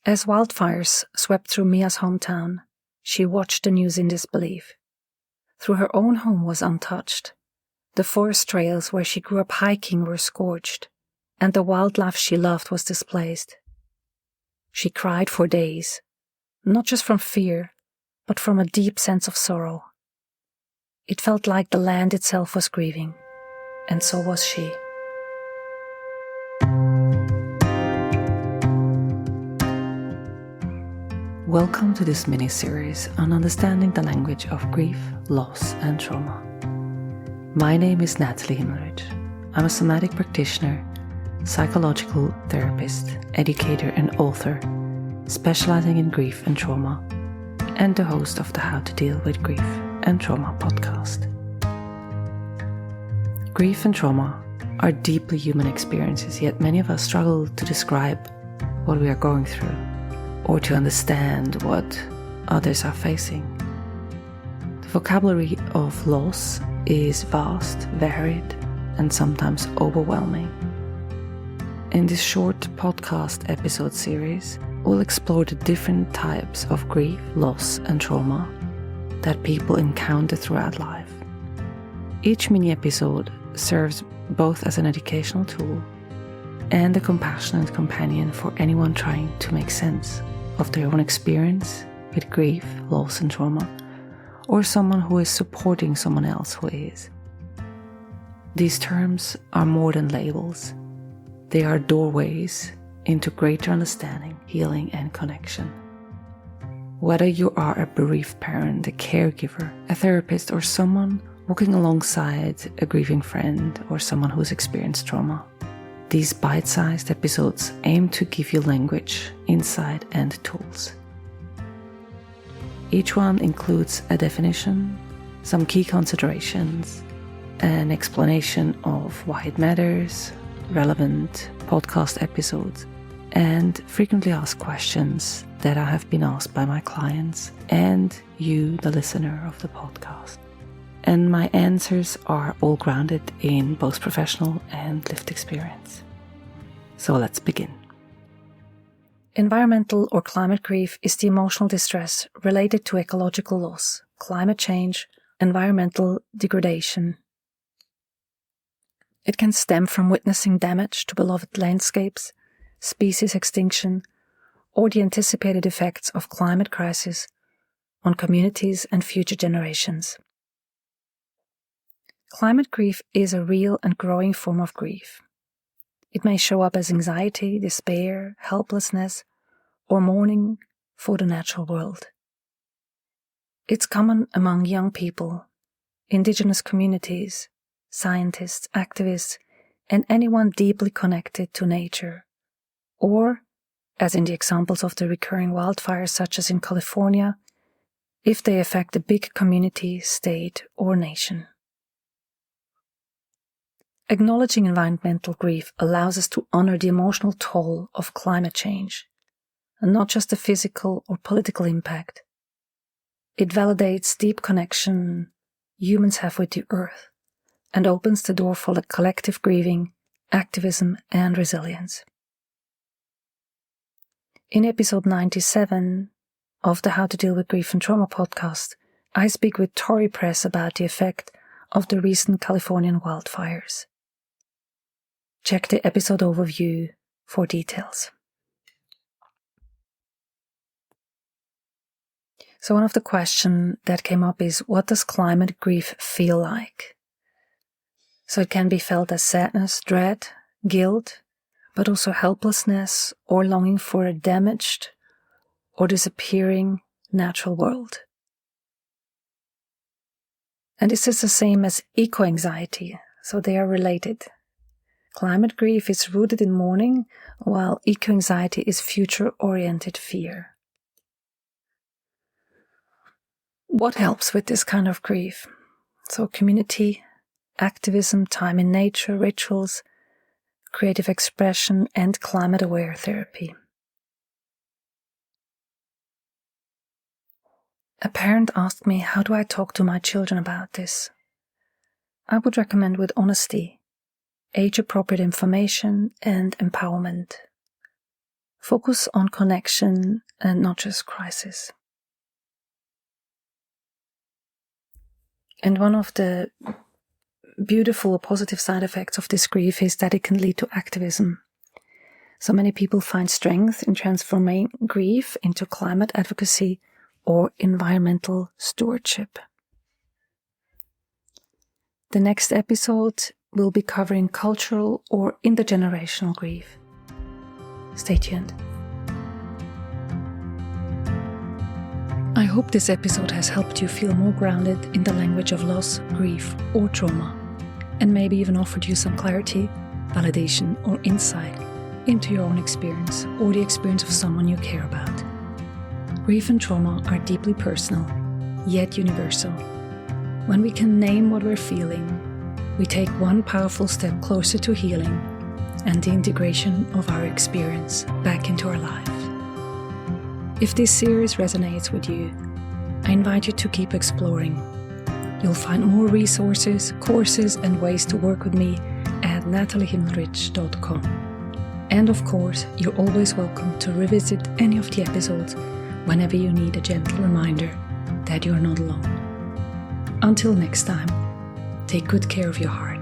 As wildfires swept through Mia's hometown, she watched the news in disbelief. Though her own home was untouched, the forest trails where she grew up hiking were scorched, and the wildlife she loved was displaced. She cried for days, not just from fear, but from a deep sense of sorrow. It felt like the land itself was grieving, and so was she. Welcome to this mini-series on understanding the language of grief, loss, and trauma. My name is Nathalie Himmelrich. I'm a somatic practitioner, psychological therapist, educator, and author, specializing in grief and trauma, and the host of the How to Deal with Grief and Trauma podcast. Grief and trauma are deeply human experiences, yet many of us struggle to describe what we are going through, or to understand what others are facing. The vocabulary of loss is vast, varied, and sometimes overwhelming. In this short podcast episode series, we'll explore the different types of grief, loss, and trauma that people encounter throughout life. Each mini-episode serves both as an educational tool and a compassionate companion for anyone trying to make sense of their own experience with grief, loss, and trauma, or someone who is supporting someone else who is. These terms are more than labels. They are doorways into greater understanding, healing, and connection. Whether you are a bereaved parent, a caregiver, a therapist, or someone walking alongside a grieving friend or someone who's experienced trauma, these bite-sized episodes aim to give you language, insight, and tools. Each one includes a definition, some key considerations, an explanation of why it matters, relevant podcast episodes, and frequently asked questions that I have been asked by my clients and you, the listener of the podcast. And my answers are all grounded in both professional and lived experience. So let's begin. Environmental or climate grief is the emotional distress related to ecological loss, climate change, environmental degradation. It can stem from witnessing damage to beloved landscapes, species extinction, or the anticipated effects of climate crisis on communities and future generations. Climate grief is a real and growing form of grief. It may show up as anxiety, despair, helplessness, or mourning for the natural world. It's common among young people, indigenous communities, scientists, activists, and anyone deeply connected to nature, or, as in the examples of the recurring wildfires such as in California, if they affect a big community, state, or nation. Acknowledging environmental grief allows us to honor the emotional toll of climate change, and not just the physical or political impact. It validates deep connection humans have with the earth, and opens the door for collective grieving, activism, and resilience. In episode 97 of the How to Deal with Grief and Trauma podcast, I speak with Tory Press about the effect of the recent Californian wildfires. Check the episode overview for details. So one of the questions that came up is, what does climate grief feel like? So it can be felt as sadness, dread, guilt, but also helplessness or longing for a damaged or disappearing natural world. And this is the same as eco-anxiety, so they are related. Climate grief is rooted in mourning, while eco-anxiety is future-oriented fear. What helps with this kind of grief? So community, activism, time in nature, rituals, creative expression, and climate-aware therapy. A parent asked me, how do I talk to my children about this? I would recommend with honesty, age-appropriate information, and empowerment. Focus on connection and not just crisis. And one of the beautiful positive side effects of this grief is that it can lead to activism. So many people find strength in transforming grief into climate advocacy or environmental stewardship. The next episode will be covering cultural or intergenerational grief. Stay tuned. I hope this episode has helped you feel more grounded in the language of loss, grief, or trauma, and maybe even offered you some clarity, validation, or insight into your own experience or the experience of someone you care about. Grief and trauma are deeply personal, yet universal. When we can name what we're feeling, we take one powerful step closer to healing and the integration of our experience back into our life. If this series resonates with you, I invite you to keep exploring. You'll find more resources, courses, and ways to work with me at nathaliehimmelrich.com. And of course, you're always welcome to revisit any of the episodes whenever you need a gentle reminder that you're not alone. Until next time, take good care of your heart.